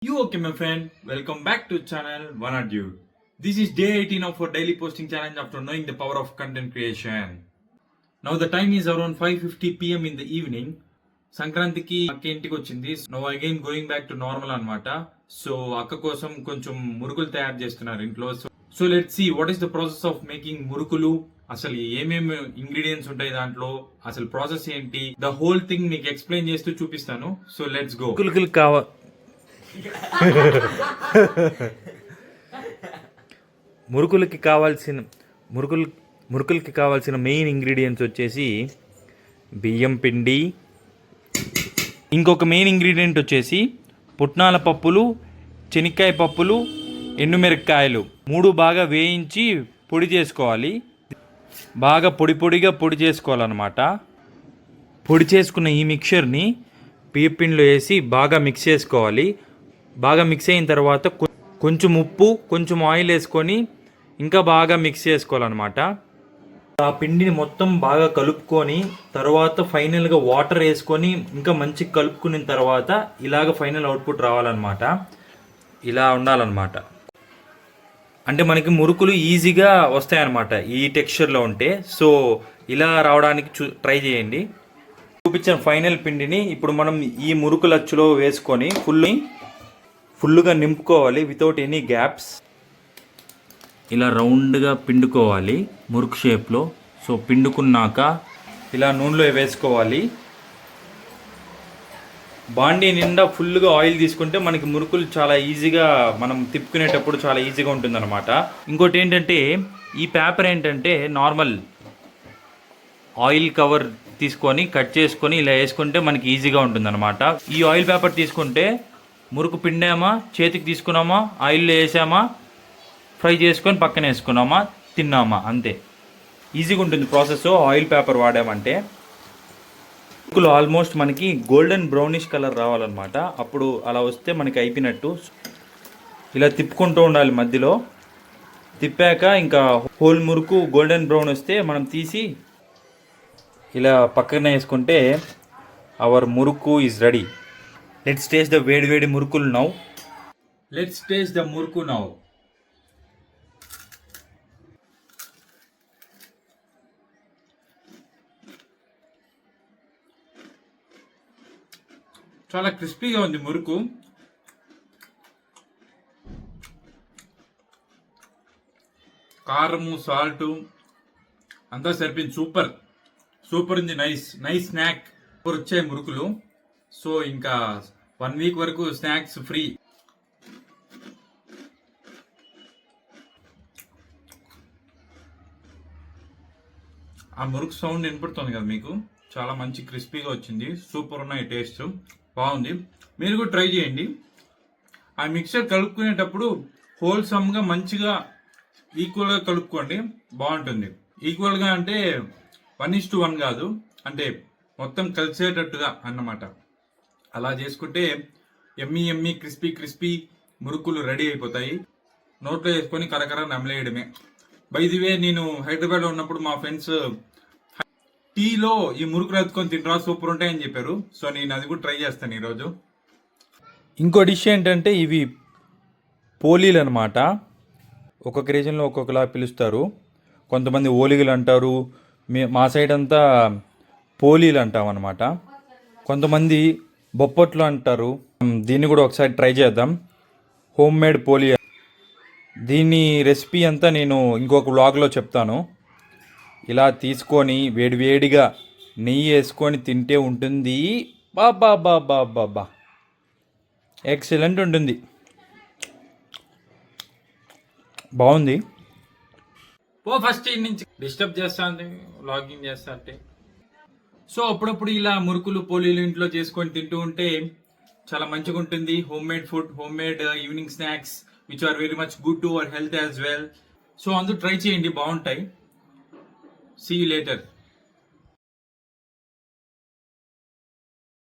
You okay, my friend? Welcome back to channel One Are You. This is day 18 of our daily posting challenge after knowing the power of content creation. Now the time is around 5:50 p.m. in the evening. సంక్రాంతికి అక్క ఇంటికి వచ్చింది. No again going back to normal అన్నమాట. So అక్క కోసం కొంచెం మురుకులు తయారు చేస్తున్నారు ఇంట్లో. So let's see what is the process of making మురుకులు. అసలు ఏమేమి ఇంగ్రీడియంట్స్ ఉంటాయి దాంట్లో, అసలు ప్రాసెస్ ఏంటి, ద హోల్ థింగ్ మీకు ఎక్స్ప్లెయిన్ చేస్తూ చూపిస్తాను. So let's go. మురుకులకి కావాల్సిన మెయిన్ ఇంగ్రీడియంట్స్ వచ్చేసి బియ్యం పిండి, ఇంకొక మెయిన్ ఇంగ్రీడియంట్ వచ్చేసి పుట్నాల పప్పులు, శనక్కాయ పప్పులు, ఎండుమిరపకాయలు 3 బాగా వేయించి పొడి చేసుకోవాలి. బాగా పొడిగా పొడి చేసుకోవాలన్నమాట. పొడి చేసుకున్న ఈ మిక్చర్ని బియ్యం పిండిలో వేసి బాగా మిక్స్ చేసుకోవాలి. బాగా మిక్స్ అయిన తర్వాత కొంచెం ఉప్పు, కొంచెం ఆయిల్ వేసుకొని ఇంకా బాగా మిక్స్ చేసుకోవాలన్నమాట. ఆ పిండిని మొత్తం బాగా కలుపుకొని తర్వాత ఫైనల్గా వాటర్ వేసుకొని ఇంకా మంచిగా కలుపుకున్న తర్వాత ఇలాగ ఫైనల్ అవుట్పుట్ రావాలన్నమాట. ఇలా ఉండాలన్నమాట. అంటే మనకి మురుకులు ఈజీగా వస్తాయన్నమాట ఈ టెక్స్చర్లో ఉంటే. సో ఇలా రావడానికి ట్రై చేయండి. చూపించిన ఫైనల్ పిండిని ఇప్పుడు మనం ఈ మురుకుల అచ్చులో వేసుకొని ఫుల్గా నింపుకోవాలి వితౌట్ ఎనీ గ్యాప్స్. ఇలా రౌండ్గా పిండుకోవాలి మురుకు షేప్లో. సో పిండుకున్నాక ఇలా నూనెలో వేసుకోవాలి. బాండీ నిండా ఫుల్గా ఆయిల్ తీసుకుంటే మనకి మురుకులు చాలా ఈజీగా మనం తిప్పుకునేటప్పుడు చాలా ఈజీగా ఉంటుందన్నమాట. ఇంకోటి ఏంటంటే ఈ పేపర్ ఏంటంటే నార్మల్ ఆయిల్ కవర్ తీసుకొని కట్ చేసుకొని ఇలా వేసుకుంటే మనకి ఈజీగా ఉంటుందన్నమాట. ఈ ఆయిల్ పేపర్ తీసుకుంటే మురుకు పిండామా, చేతికి తీసుకున్నామా, ఆయిల్లో వేసామా, ఫ్రై చేసుకొని పక్కన వేసుకున్నామా, తిన్నామా, అంతే. ఈజీగా ఉంటుంది ప్రాసెస్ ఆయిల్ పేపర్ వాడామంటే. మురుకులు ఆల్మోస్ట్ మనకి గోల్డెన్ బ్రౌనిష్ కలర్ రావాలన్నమాట. అప్పుడు అలా వస్తే మనకి అయిపోయినట్టు. ఇలా తిప్పుకుంటూ ఉండాలి మధ్యలో. తిప్పాక ఇంకా హోల్ మురుకు గోల్డెన్ బ్రౌన్ వస్తే మనం తీసి ఇలా పక్కన వేసుకుంటే our murukku is ready. Let's taste the వేడి మురుకులు now. Let's taste the murukku now. చాలా క్రిస్పీగా ఉంది మురుకు. కారము, సాల్ట్ అంతా సరిపోయింది. సూపర్ ఉంది. నైస్ స్నాక్ వచ్చాయి మురుకులు. సో ఇంకా 1 వీక్ వరకు స్నాక్స్ ఫ్రీ. ఆ మురుకు సౌండ్ వినపడుతుంది కదా మీకు. చాలా మంచి క్రిస్పీగా వచ్చింది. సూపర్ ఉన్నాయి, టేస్ట్ బాగుంది. మీరు కూడా ట్రై చేయండి. ఆ మిక్సర్ కలుపుకునేటప్పుడు హోల్సమ్గా మంచిగా ఈక్వల్గా కలుపుకోండి, బాగుంటుంది. ఈక్వల్గా అంటే 1:1 కాదు, అంటే మొత్తం కలిసేటట్టుగా అన్నమాట. అలా చేసుకుంటే ఎమ్మి క్రిస్పీ మురుకులు రెడీ అయిపోతాయి. నోట్లో వేసుకొని కరకర నమలేయడమే. బై ది వే, నేను హైదరాబాద్లో ఉన్నప్పుడు మా ఫ్రెండ్స్ టీలో ఈ మురుకులు ఎత్తుకొని తింటారా, సూపర్ ఉంటాయని చెప్పారు. సో నేను అది కూడా ట్రై చేస్తాను ఈరోజు. ఇంకో డిష్ ఏంటంటే ఇవి పోలీలు అనమాట. ఒక్కొక్క రీజన్లో ఒక్కొక్కలా పిలుస్తారు. కొంతమంది ఓలిగలు అంటారు. మా సైడ్ అంతా పోలీలు అంటాం అనమాట. కొంతమంది బొప్పట్లు అంటారు. దీన్ని కూడా ఒకసారి ట్రై చేద్దాం. హోమ్ మేడ్ పోలీ. దీని రెసిపీ అంతా నేను ఇంకొక వ్లాగ్లో చెప్తాను. ఇలా తీసుకొని వేడిగా నెయ్యి వేసుకొని తింటే ఉంటుంది. బాబా ఎక్సలెంట్ ఉంటుంది. బాగుంది. ఫస్ట్ నుంచి డిస్టర్బ్ చేస్తా అంటే లాగిన్ చేస్తా అంటే. సో అప్పుడప్పుడు ఇలా మురుకులు, పోలీలు ఇంట్లో చేసుకొని తింటూ ఉంటే చాలా మంచిగా ఉంటుంది. Home made food, home made evening snacks which are very much good to our health as well. So అందరూ ట్రై చేయండి, బాగుంటాయి. See you later.